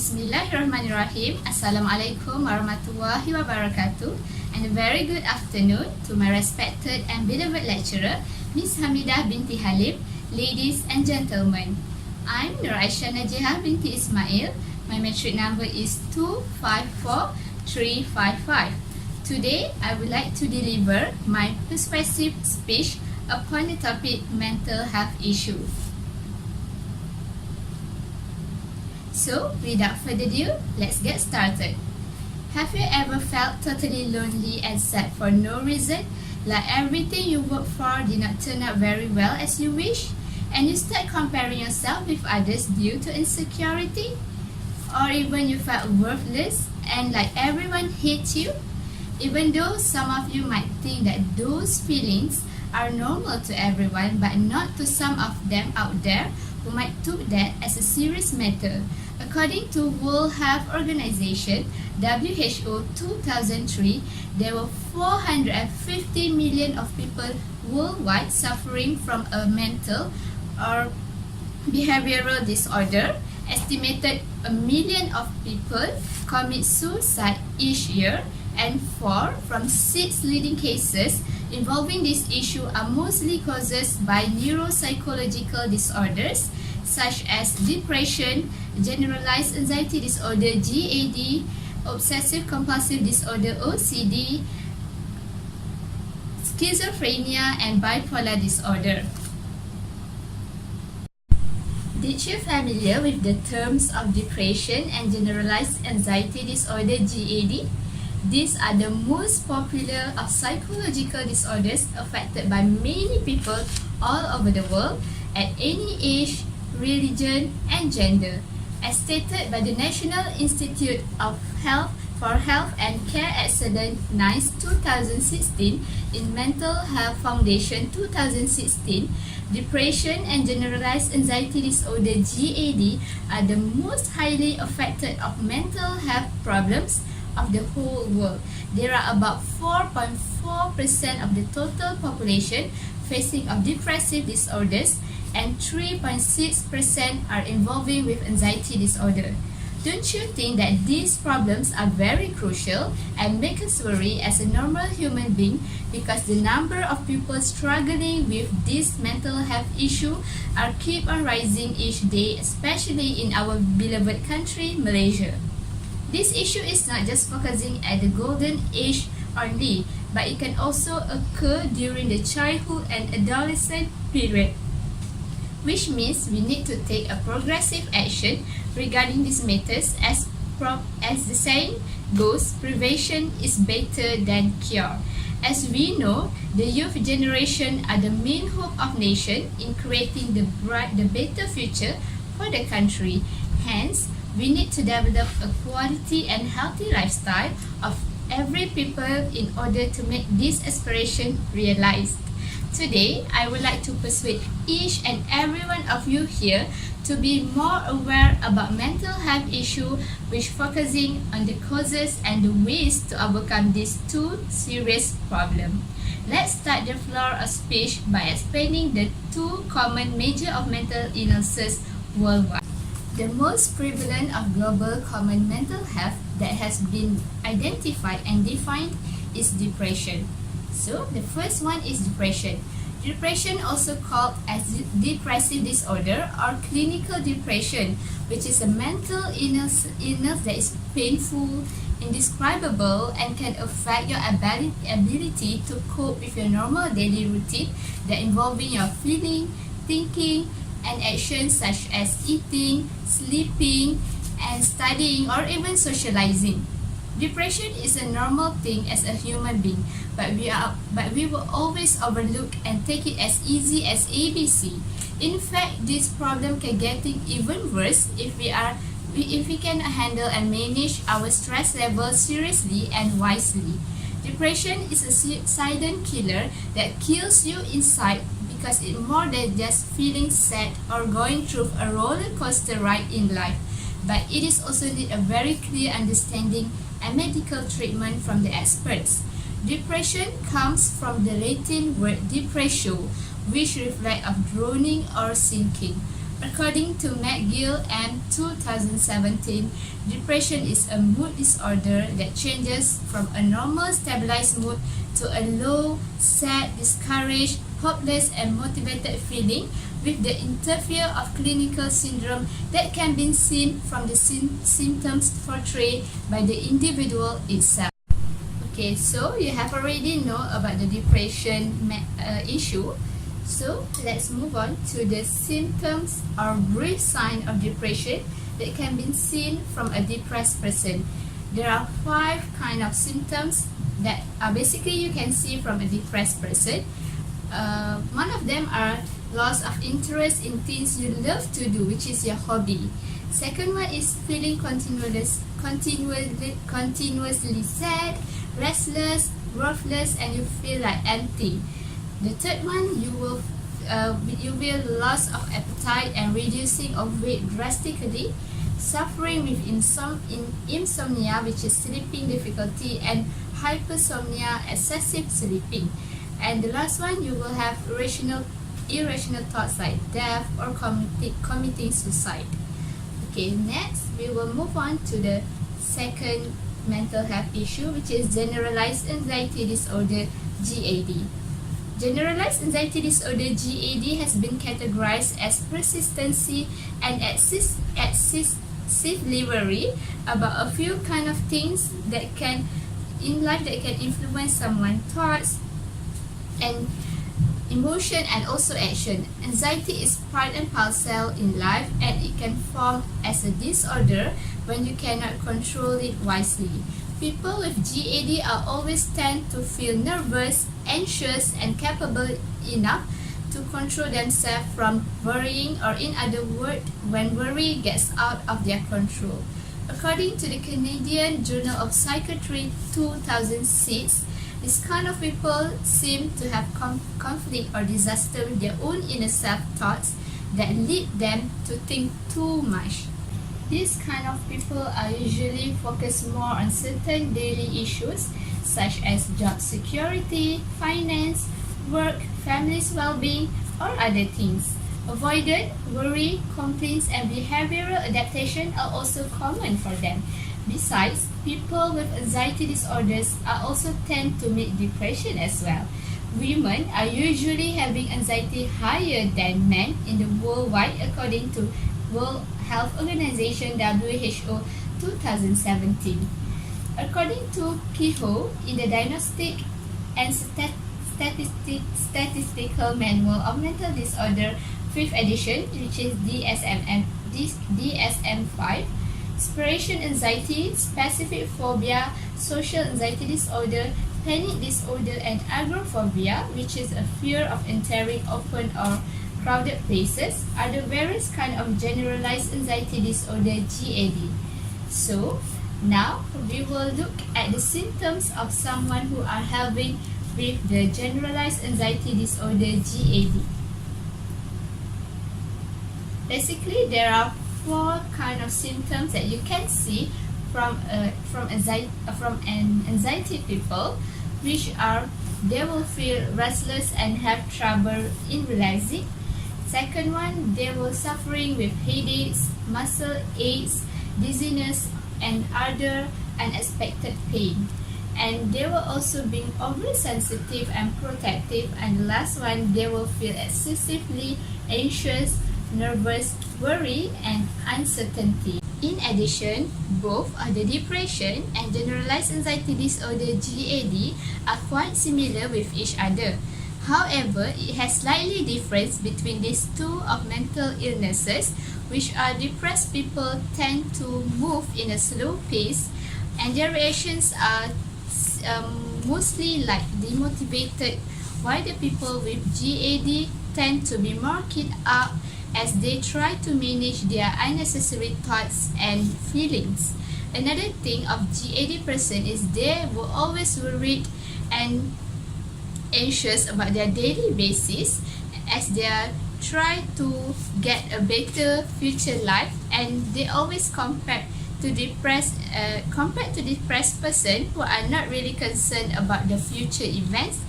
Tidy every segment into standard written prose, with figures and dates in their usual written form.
Bismillahirrahmanirrahim. Assalamualaikum warahmatullahi wabarakatuh. And a very good afternoon to my respected and beloved lecturer, Miss HAMIDAH binti HALIM. Ladies and gentlemen, I'm Aishah Najihah binti Ismail. My metric number is 254355. Today, I would like to deliver my persuasive speech upon the topic mental health issue. So, without further ado, let's get started. Have you ever felt totally lonely and sad for no reason? Like everything you work for did not turn out very well as you wish? And you start comparing yourself with others due to insecurity? Or even you felt worthless and like everyone hates you? Even though some of you might think that those feelings are normal to everyone, but not to some of them out there who might took that as a serious matter. According to World Health Organization, WHO 2003, there were 450 million of people worldwide suffering from a mental or behavioral disorder. Estimated 1 million of people commit suicide each year, and 4 from 6 leading cases involving this issue are mostly caused by neuropsychological disorders such as depression, generalized anxiety disorder GAD, obsessive compulsive disorder OCD, schizophrenia, and bipolar disorder. Did you familiar with the terms of depression and generalized anxiety disorder GAD? These are the most popular of psychological disorders affected by many people all over the world at any age, religion, and gender. As stated by the National Institute of Health for Health and Care Excellence NICE 2016 in Mental Health Foundation 2016, depression and generalized anxiety disorder GAD are the most highly affected of mental health problems of the whole world. There are about 4.4% of the total population facing of depressive disorders, and 3.6% are involving with anxiety disorder. Don't you think that these problems are very crucial and make us worry as a normal human being, because the number of people struggling with this mental health issue are keep on rising each day, especially in our beloved country, Malaysia. This issue is not just focusing at the golden age only, but it can also occur during the childhood and adolescent period, which means we need to take a progressive action regarding these matters. As the saying goes, prevention is better than cure. As we know, the youth generation are the main hope of nation in creating the better future for the country. Hence, we need to develop a quality and healthy lifestyle of every people in order to make this aspiration realized. Today, I would like to persuade each and every one of you here to be more aware about mental health issue, which focusing on the causes and the ways to overcome these two serious problems. Let's start the floor of speech by explaining the two common major of mental illnesses worldwide. The most prevalent of global common mental health that has been identified and defined is depression. So, the first one is depression. Depression, also called as depressive disorder or clinical depression, which is a mental illness that is painful, indescribable, and can affect your ability to cope with your normal daily routine that involving your feeling, thinking, and actions such as eating, sleeping, and studying, or even socializing. Depression is a normal thing as a human being, but we will always overlook and take it as easy as ABC. In fact, this problem can get even worse if we cannot handle and manage our stress level seriously and wisely. Depression is a silent killer that kills you inside, because it's more than just feeling sad or going through a roller coaster ride in life, but it is also need a very clear understanding and medical treatment from the experts. Depression comes from the Latin word depressio, which reflects of drowning or sinking. According to McGill and 2017, depression is a mood disorder that changes from a normal stabilized mood to a low, sad, discouraged, hopeless and motivated feeling with the interfere of clinical syndrome that can be seen from the symptoms portrayed by the individual itself. Okay, so you have already know about the depression issue. So let's move on to the symptoms or brief sign of depression that can be seen from a depressed person. There are 5 kind of symptoms that basically you can see from a depressed person. One of them are loss of interest in things you love to do, which is your hobby. Second one is feeling continuously sad, restless, worthless, and you feel like empty. The third one, you will loss of appetite and reducing of weight drastically, suffering with insomnia, which is sleeping difficulty, and hypersomnia, excessive sleeping. And the last one, you will have irrational thoughts like death or committing suicide. Okay, next we will move on to the second mental health issue, which is generalized anxiety disorder, GAD. Generalized anxiety disorder, GAD, has been categorized as persistency and excessively worry about a few kind of things that can in life that can influence someone's thoughts and emotion and also action. Anxiety is part and parcel in life, and it can form as a disorder when you cannot control it wisely. People with GAD are always tend to feel nervous, anxious, and capable enough to control themselves from worrying, or in other words, when worry gets out of their control. According to the Canadian Journal of Psychiatry 2006, this kind of people seem to have conflict or disaster with their own inner self-thoughts that lead them to think too much. These kind of people are usually focused more on certain daily issues such as job security, finance, work, family's well-being, or other things. Avoidance, worry, complaints, and behavioral adaptation are also common for them. Besides, people with anxiety disorders are also tend to meet depression as well. Women are usually having anxiety higher than men in the worldwide, according to World Health Organization WHO 2017. According to Kehoe, in the Diagnostic and Statistical Manual of Mental Disorder 5th edition, which is DSM-5, separation anxiety, specific phobia, social anxiety disorder, panic disorder, and agoraphobia, which is a fear of entering open or crowded places, are the various kind of generalized anxiety disorder, GAD. So now we will look at the symptoms of someone who are having with the generalized anxiety disorder, GAD. Basically, there are 4 kind of symptoms that you can see from an anxiety people, which are they will feel restless and have trouble in relaxing. Second one, they will suffering with headaches, muscle aches, dizziness, and other unexpected pain. And they will also be oversensitive and protective. And the last one, they will feel excessively anxious, nervous, worry, and uncertainty. In addition, both the depression and generalized anxiety disorder, GAD, are quite similar with each other. However, it has slightly difference between these two of mental illnesses, which are depressed people tend to move in a slow pace, and their reactions are mostly like demotivated, while the people with GAD tend to be more keyed up as they try to manage their unnecessary thoughts and feelings. Another thing of GAD person is they were always worried and anxious about their daily basis as they try to get a better future life, and they always compared to depressed person who are not really concerned about the future events.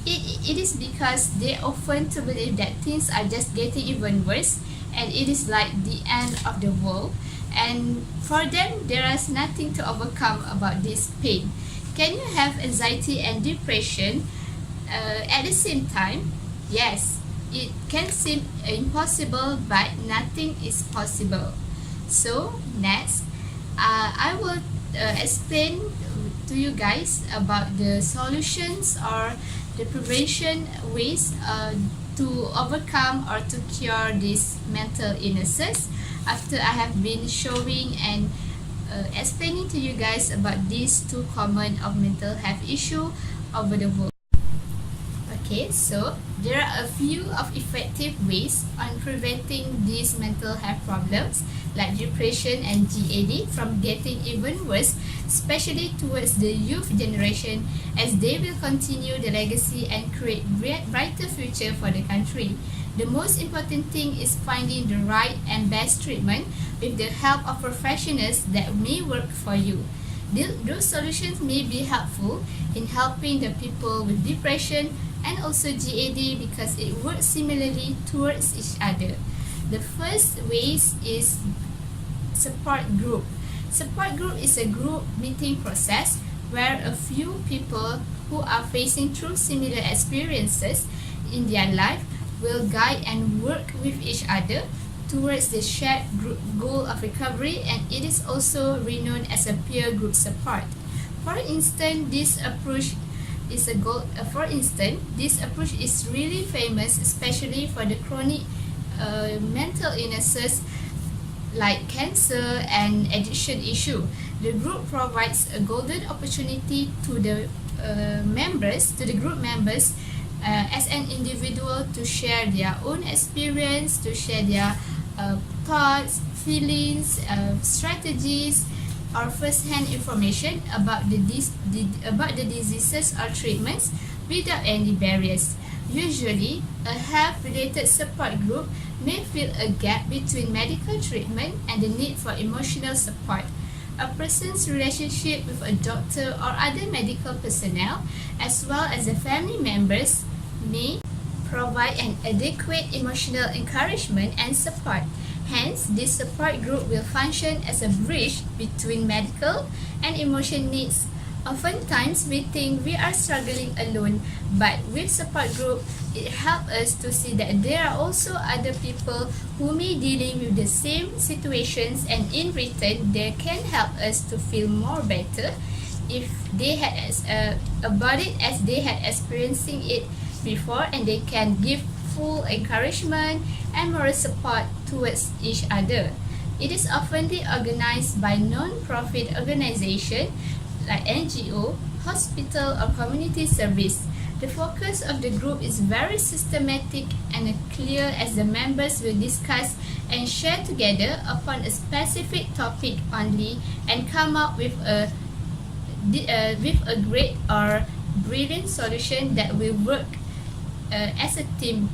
It is because they often to believe that things are just getting even worse, and it is like the end of the world, and for them there is nothing to overcome about this pain. Can you have anxiety and depression at the same time? Yes, it can seem impossible, but nothing is possible. So next, I will explain to you guys about the solutions or the prevention ways to overcome or to cure these mental illnesses, after I have been showing and explaining to you guys about these two common of mental health issue over the world. Okay, so there are a few of effective ways on preventing these mental health problems like depression and GAD from getting even worse, especially towards the youth generation, as they will continue the legacy and create brighter future for the country. The most important thing is finding the right and best treatment with the help of professionals that may work for you. Those solutions may be helpful in helping the people with depression and also GAD because it works similarly towards each other. The first ways is support group. Support group is a group meeting process where a few people who are facing through similar experiences in their life will guide and work with each other towards the shared group goal of recovery, and it is also renowned as a peer group support. For instance, this approach is really famous, especially for the chronic mental illnesses like cancer and addiction issue. The group provides a golden opportunity to the group members as an individual to share their own experience, to share their thoughts, feelings, strategies, or first-hand information about the diseases or treatments without any barriers. Usually, a health-related support group may fill a gap between medical treatment and the need for emotional support. A person's relationship with a doctor or other medical personnel, as well as the family members, may provide an adequate emotional encouragement and support. Hence, this support group will function as a bridge between medical and emotion needs. Oftentimes, we think we are struggling alone, but with support group, it helps us to see that there are also other people who may be dealing with the same situations, and in return, they can help us to feel more better if they had about it as they had experiencing it before, and they can give full encouragement and moral support towards each other. It is often organized by non-profit organizations like NGO, hospital, or community service. The focus of the group is very systematic and clear, as the members will discuss and share together upon a specific topic only and come up with a great or brilliant solution that will work as a team.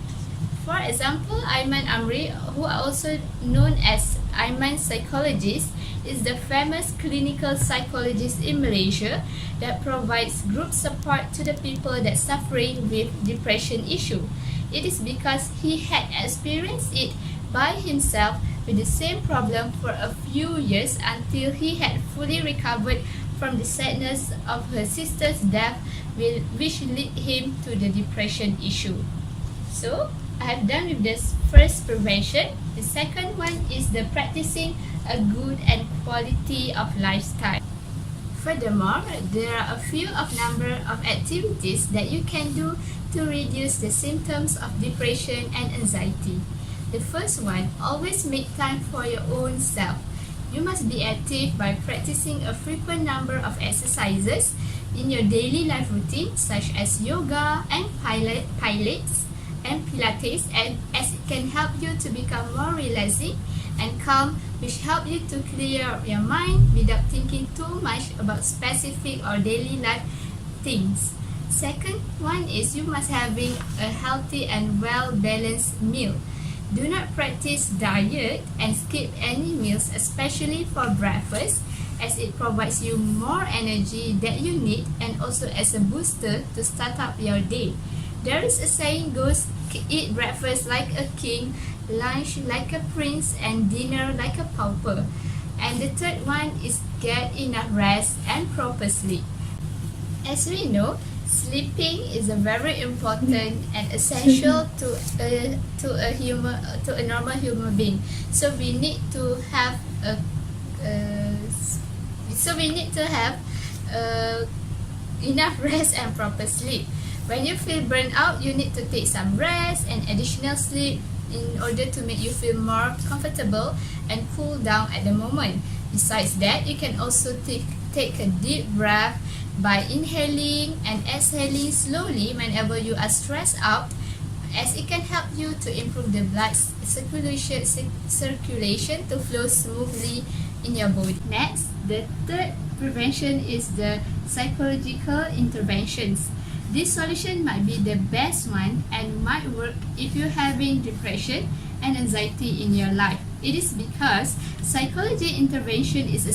For example, Ayman Amri, who are also known as Ayman Psychologist, is the famous clinical psychologist in Malaysia that provides group support to the people that suffering with depression issue. It is because he had experienced it by himself with the same problem for a few years until he had fully recovered from the sadness of her sister's death, which led him to the depression issue. So, I have done with this first prevention. The second one is the practicing a good and quality of lifestyle. Furthermore, there are a few number of activities that you can do to reduce the symptoms of depression and anxiety. The first one, always make time for your own self. You must be active by practicing a frequent number of exercises in your daily life routine, such as yoga and pilates, and as it can help you to become more relaxing and calm, which help you to clear your mind without thinking too much about specific or daily life things. Second one is you must having a healthy and well-balanced meal. Do not practice diet and skip any meals, especially for breakfast, as it provides you more energy that you need and also as a booster to start up your day. There is a saying goes, eat breakfast like a king, lunch like a prince and dinner like a pauper. And the third one is get enough rest and proper sleep. As we know, sleeping is a very important and essential to a normal human being. So we need to have enough rest and proper sleep. When you feel burnt out, you need to take some rest and additional sleep in order to make you feel more comfortable and cool down at the moment. Besides that, you can also take a deep breath by inhaling and exhaling slowly whenever you are stressed out, as it can help you to improve the blood circulation to flow smoothly in your body. Next, the third prevention is the psychological interventions. This solution might be the best one and might work if you're having depression and anxiety in your life. It is because psychology intervention is a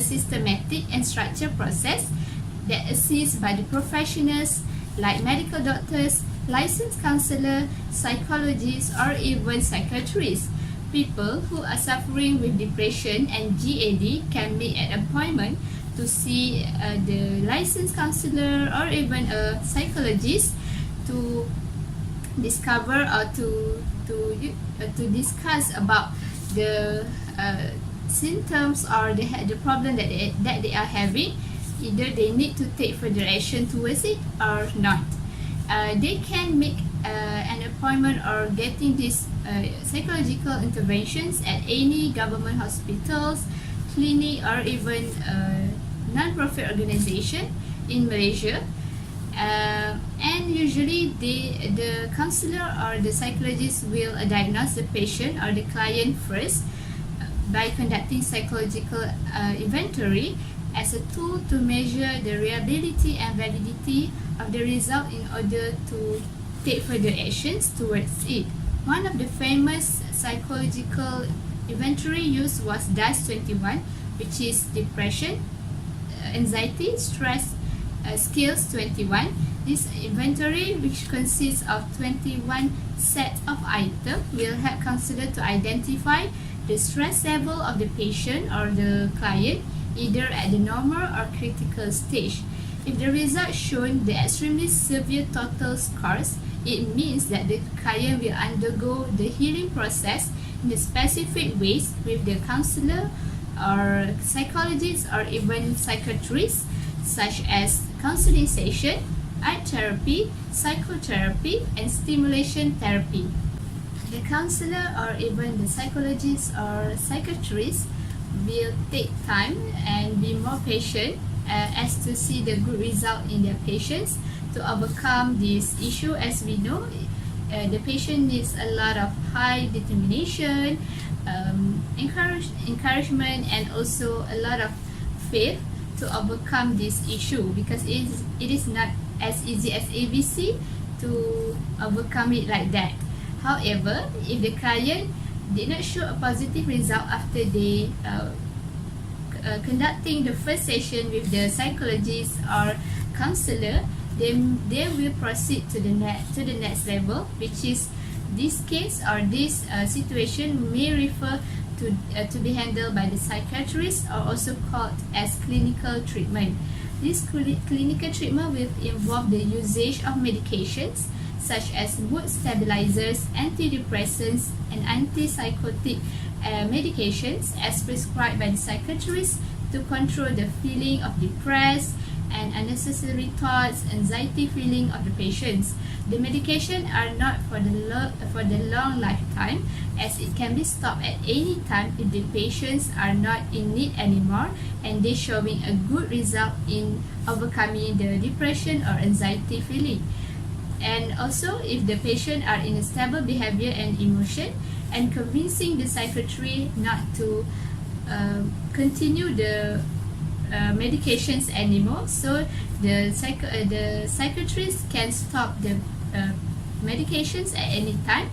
systematic and structured process that assists by the professionals like medical doctors, licensed counselors, psychologists, or even psychiatrists. People who are suffering with depression and GAD can make an appointment to see the licensed counselor or even a psychologist to discover or to discuss about the symptoms or the problem that they are having. Either they need to take further action towards it or not. They can make an appointment or getting these psychological interventions at any government hospitals, clinic, or even non-profit organization in Malaysia. And usually the counselor or the psychologist will diagnose the patient or the client first by conducting psychological inventory as a tool to measure the reliability and validity of the result in order to take further actions towards it. One of the famous psychological inventory used was DICE-21, which is depression, anxiety, stress skills 21. This inventory, which consists of 21 sets of items, will help counselor to identify the stress level of the patient or the client, either at the normal or critical stage. If the results shown the extremely severe total scores, it means that the client will undergo the healing process in a specific ways with the counselor or psychologist or even psychiatrist, such as counseling session, art therapy, psychotherapy, and stimulation therapy. The counselor or even the psychologist or psychiatrist will take time and be more patient as to see the good result in their patients to overcome this issue. As we know, the patient needs a lot of high determination, encouragement, and also a lot of faith to overcome this issue, because it is not as easy as ABC to overcome it like that. However, if the client did not show a positive result after they conducting the first session with the psychologist or counselor, then they will proceed to the next level, which is this case or this situation may refer to be handled by the psychiatrist, or also called as clinical treatment. This clinical treatment will involve the usage of medications such as mood stabilizers, antidepressants, and antipsychotic medications as prescribed by the psychiatrist to control the feeling of depressed and unnecessary thoughts, anxiety feeling of the patients. The medication are not for the long lifetime, as it can be stopped at any time if the patients are not in need anymore and they showing a good result in overcoming the depression or anxiety feeling. And also, if the patient are in a stable behavior and emotion, and convincing the psychiatry not to continue the medications anymore, so the psychiatrist can stop the medications at any time.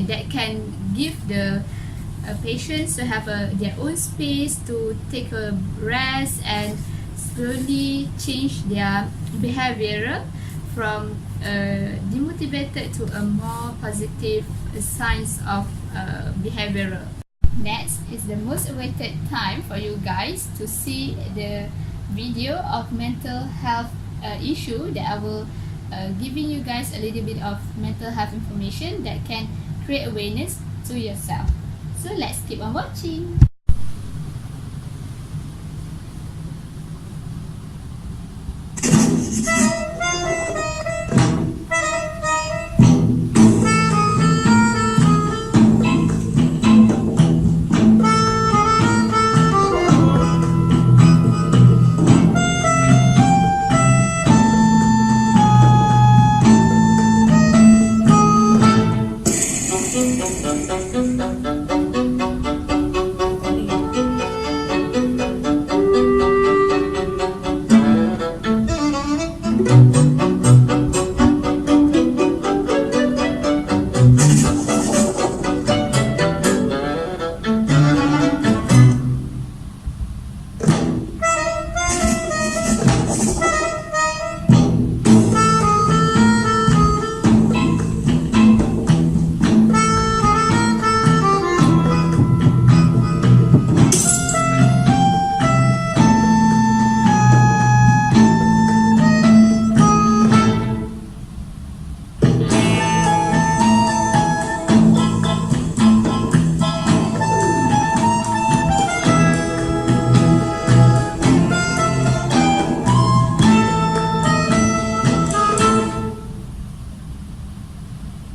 That can give the patients to have their own space to take a rest and slowly change their behavior from demotivated to a more positive signs of behavioral. Next is the most awaited time for you guys to see the video of mental health issue that I will giving you guys a little bit of mental health information that can create awareness to yourself. So let's keep on watching.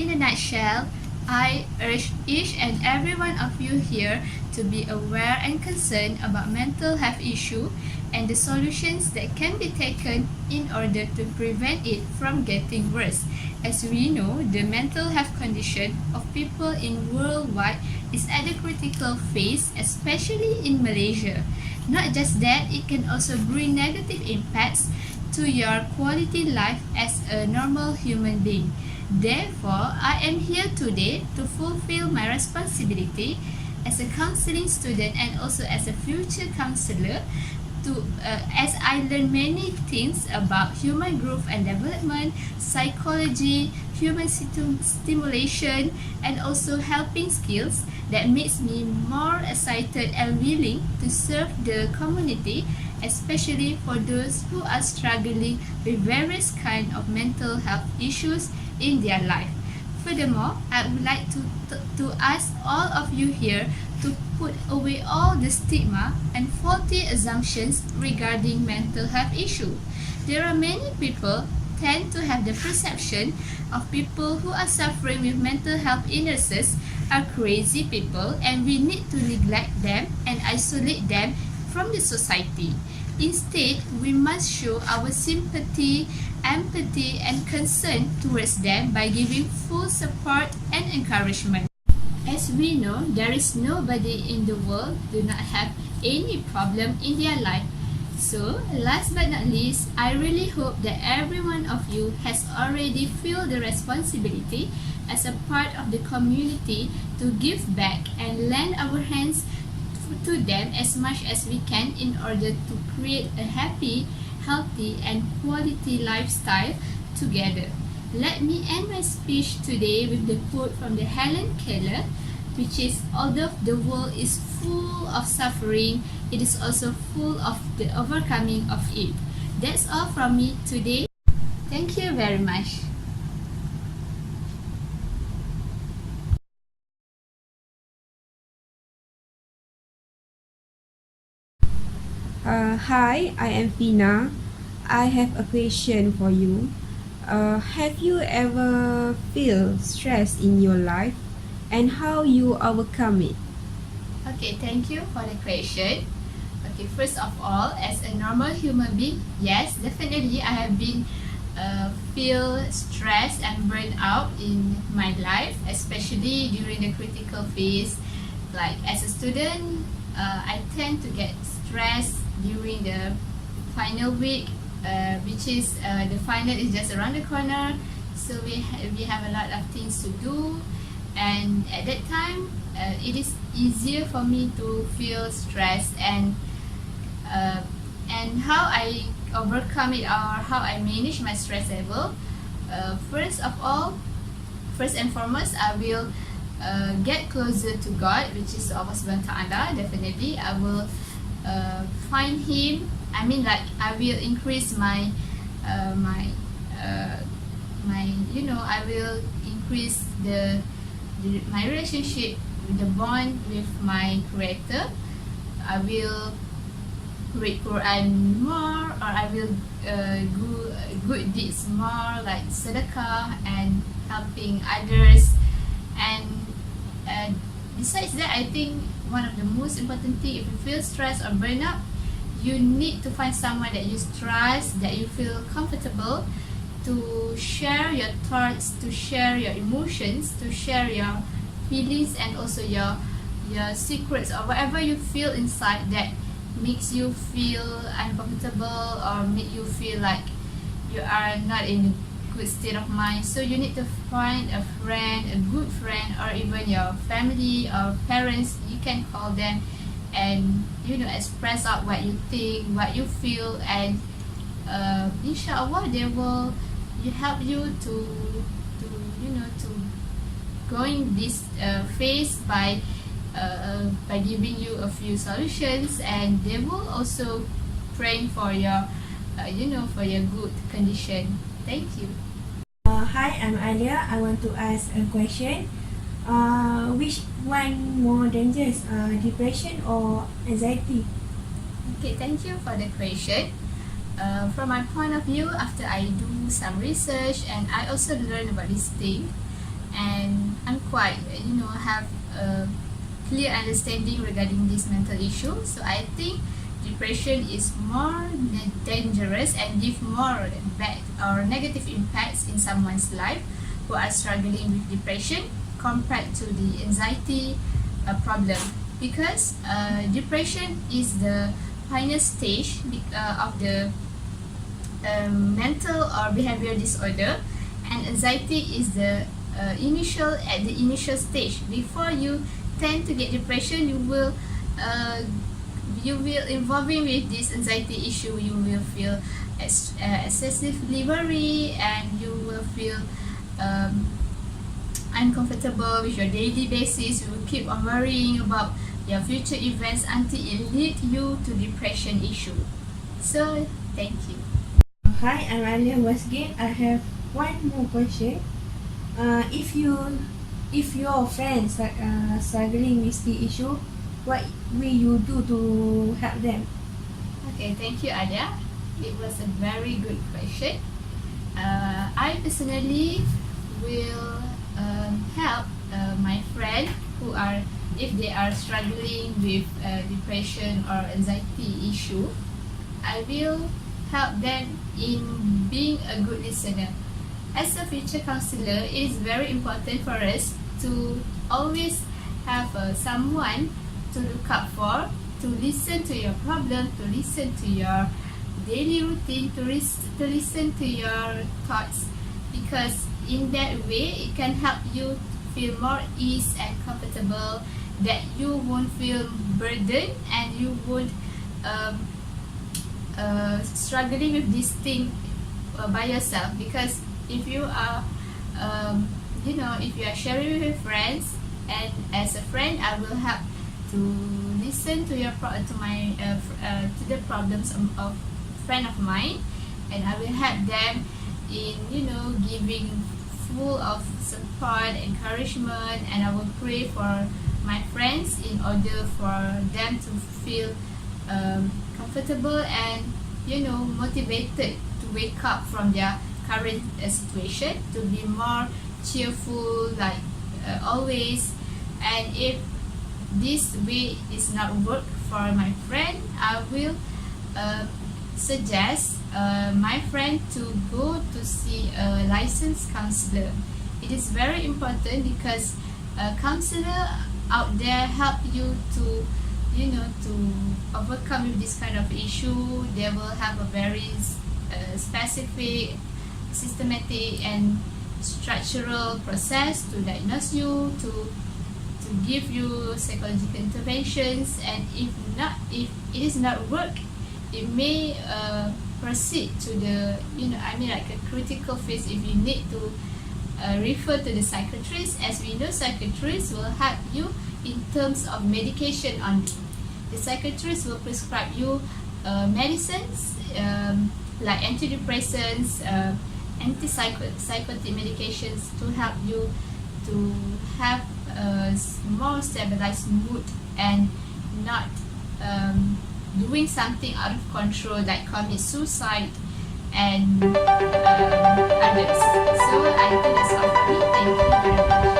In a nutshell, I urge each and every one of you here to be aware and concerned about mental health issue and the solutions that can be taken in order to prevent it from getting worse. As we know, the mental health condition of people in worldwide is at a critical phase, especially in Malaysia. Not just that, it can also bring negative impacts to your quality life as a normal human being. Therefore, I am here today to fulfill my responsibility as a counseling student and also as a future counselor as I learn many things about human growth and development, psychology, human stimulation, and also helping skills that makes me more excited and willing to serve the community, especially for those who are struggling with various kinds of mental health issues in their life. Furthermore, I would like to ask all of you here to put away all the stigma and faulty assumptions regarding mental health issue. There are many people tend to have the perception of people who are suffering with mental health illnesses are crazy people and we need to neglect them and isolate them from the society. Instead, we must show our sympathy, empathy, and concern towards them by giving full support and encouragement. As we know, there is nobody in the world do not have any problem in their life. So, last but not least, I really hope that every one of you has already feel the responsibility as a part of the community to give back and lend our hands to them as much as we can in order to create a happy, healthy, and quality lifestyle together. Let me end my speech today with the quote from the Helen Keller, which is, although the world is full of suffering, it is also full of the overcoming of it. That's all from me today. Thank you very much. Hi, I am Fina. I have a question for you. Have you ever feel stress in your life and how you overcome it? Okay, thank you for the question. Okay, first of all, as a normal human being, yes, definitely I have been feel stressed and burned out in my life, especially during the critical phase. Like as a student, I tend to get stressed during the final week, which is the final is just around the corner. So we have a lot of things to do, and at that time, it is easier for me to feel stressed and how I overcome it or how I manage my stress level. First and foremost, I will get closer to God, which is Allah Subhanahu Wa Taala. Definitely, I will find Him. I mean, like, I will increase my I will increase my relationship, the bond with my Creator. I will read Quran more, or I will do good deeds more, like sedekah and helping others. And besides that, I think one of the most important thing, if you feel stressed or burnout, you need to find someone that you trust, that you feel comfortable to share your thoughts, to share your emotions, to share your feelings, and also your secrets, or whatever you feel inside that makes you feel uncomfortable or make you feel like you are not in a good state of mind. So you need to find a friend, a good friend, or even your family or parents. You can call them and express out what you think, what you feel, and inshallah they will help you to going this phase by giving you a few solutions, and they will also praying for your for your good condition. Thank you. Hi, I'm Alia. I want to ask a question. Which one more dangerous, depression or anxiety? Okay, thank you for the question. From my point of view, after I do some research and I also learn about this thing, and I'm quite have a clear understanding regarding this mental issue. So I think depression is more dangerous and give more bad or negative impacts in someone's life who are struggling with depression compared to the anxiety problem, because depression is the final stage of the mental or behavior disorder, and anxiety is the initial stage. Before you tend to get depression, you will involving with this anxiety issue. You will feel excessively worry, and you will feel uncomfortable with your daily basis. You will keep on worrying about your future events until it leads you to depression issue. So thank you. Hi, I'm Alia once again. I have one more question. If your friends are struggling with the issue, what will you do to help them? Okay, thank you, Alia. It was a very good question. I personally will help my friend who are, if they are struggling with depression or anxiety issue. I will help them in being a good listener. As a future counselor, it is very important for us to always have someone to look up for, to listen to your problem, to listen to your daily routine, to listen to your thoughts, because in that way it can help you feel more ease and comfortable, that you won't feel burdened and you won't struggling with this thing by yourself. Because if you are if you are sharing with your friends, and as a friend I will help to listen to your to the problems of friend of mine, and I will help them in giving full of support, encouragement, and I will pray for my friends in order for them to feel comfortable and motivated to wake up from their current situation, to be more cheerful like always. And if this way is not work for my friend, I will suggest my friend to go to see a licensed counselor. It is very important because a counselor out there help you to to overcome with this kind of issue. They will have a very specific, systematic and structural process to diagnose you, to give you psychological interventions. And if it is not work, it may proceed to the, like a critical phase, if you need to refer to the psychiatrist. As we know, psychiatrists will help you in terms of medication only. The psychiatrist will prescribe you medicines like antidepressants, antipsychotic medications to help you to have a more stabilized mood and not doing something out of control like commit suicide and others. So I think that's all for me. Thank you very much.